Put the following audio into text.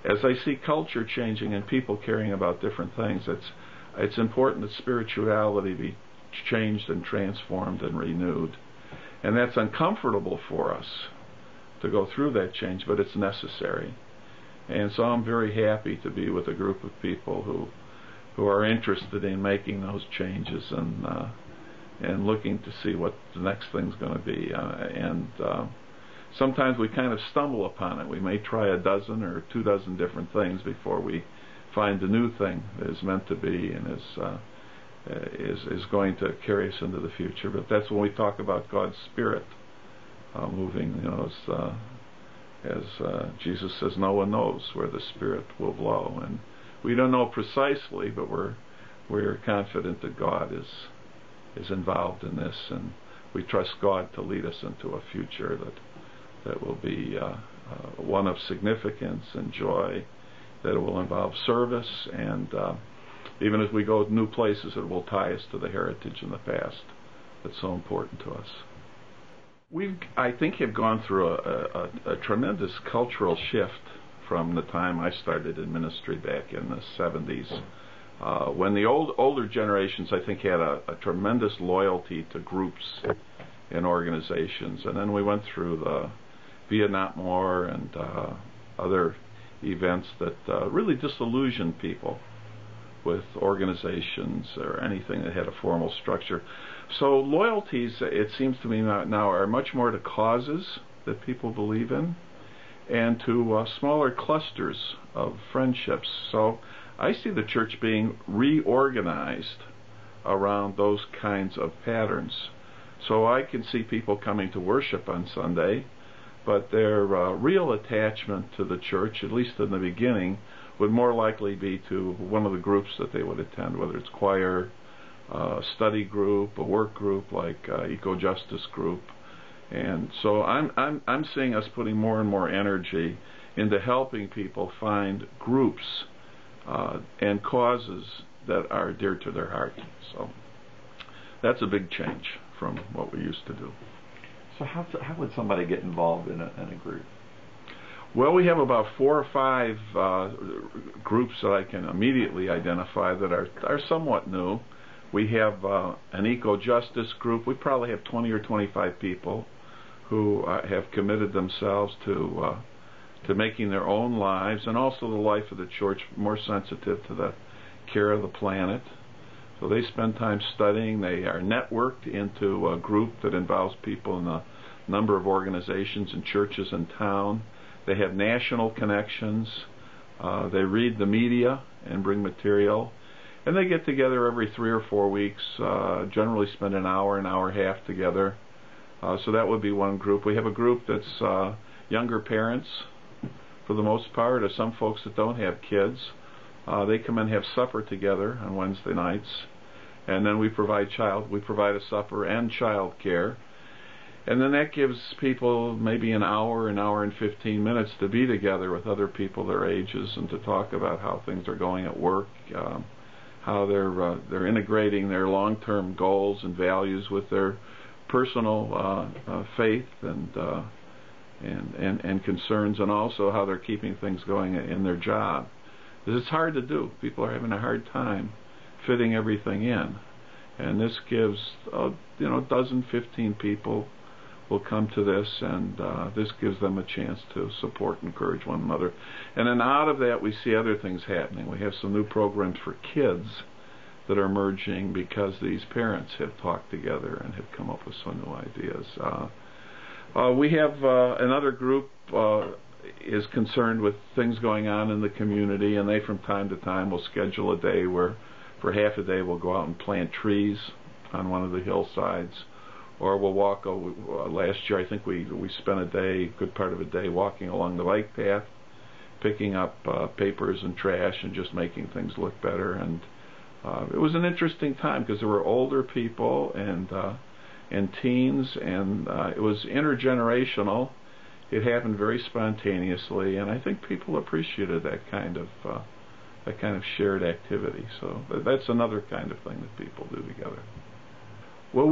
as I see culture changing and people caring about different things, it's important that spirituality be changed and transformed and renewed. And that's uncomfortable for us to go through that change, but it's necessary. And so I'm very happy to be with a group of people who are interested in making those changes and looking to see what the next thing's going to be. Sometimes we kind of stumble upon it. We may try a dozen or 24 different things before we find the new thing that is meant to be and is going to carry us into the future. But that's when we talk about God's Spirit moving. As Jesus says, no one knows where the Spirit will blow, and we don't know precisely, but we're confident that God is involved in this, and we trust God to lead us into a future that will be one of significance and joy, that it will involve service, and even as we go to new places, it will tie us to the heritage in the past that's so important to us. I think, have gone through a tremendous cultural shift from the time I started in ministry back in the 70s, when the older generations, I think, had a tremendous loyalty to groups and organizations, and then we went through the Vietnam War and other events that really disillusioned people with organizations or anything that had a formal structure. So loyalties, it seems to me now, are much more to causes that people believe in and to smaller clusters of friendships. So I see the church being reorganized around those kinds of patterns. So I can see people coming to worship on Sunday, but their real attachment to the church, at least in the beginning, would more likely be to one of the groups that they would attend, whether it's choir, a study group, a work group like Eco-Justice group. And so I'm seeing us putting more and more energy into helping people find groups and causes that are dear to their heart. So that's a big change from what we used to do. So how would somebody get involved in a group? Well, we have about 4 or 5 groups that I can immediately identify that are somewhat new. We have an eco-justice group. We probably have 20 or 25 people who have committed themselves to making their own lives and also the life of the church more sensitive to the care of the planet. So they spend time studying. They are networked into a group that involves people in a number of organizations and churches in town. They have national connections. They read the media and bring material. And they get together every 3 or 4 weeks, generally spend an hour and a half together. So that would be one group. We have a group that's younger parents, for the most part, or some folks that don't have kids. They come and have supper together on Wednesday nights. And then we provide a supper and child care. And then that gives people maybe an hour and 15 minutes to be together with other people their ages and to talk about how things are going at work, how they're integrating their long-term goals and values with their personal faith and concerns, and also how they're keeping things going in their job. Because it's hard to do. People are having a hard time fitting everything in. And this gives, 12, 15 people will come to this, and this gives them a chance to support and encourage one another. And then out of that we see other things happening. We have some new programs for kids that are emerging because these parents have talked together and have come up with some new ideas. We have another group is concerned with things going on in the community, and they from time to time will schedule a day where for half a day we'll go out and plant trees on one of the hillsides, or we'll walk. Last year I think we spent a good part of a day walking along the bike path, picking up papers and trash and just making things look better. And it was an interesting time because there were older people and teens, and it was intergenerational. It happened very spontaneously, and I think people appreciated that kind of shared activity. So that's another kind of thing that people do together. Well,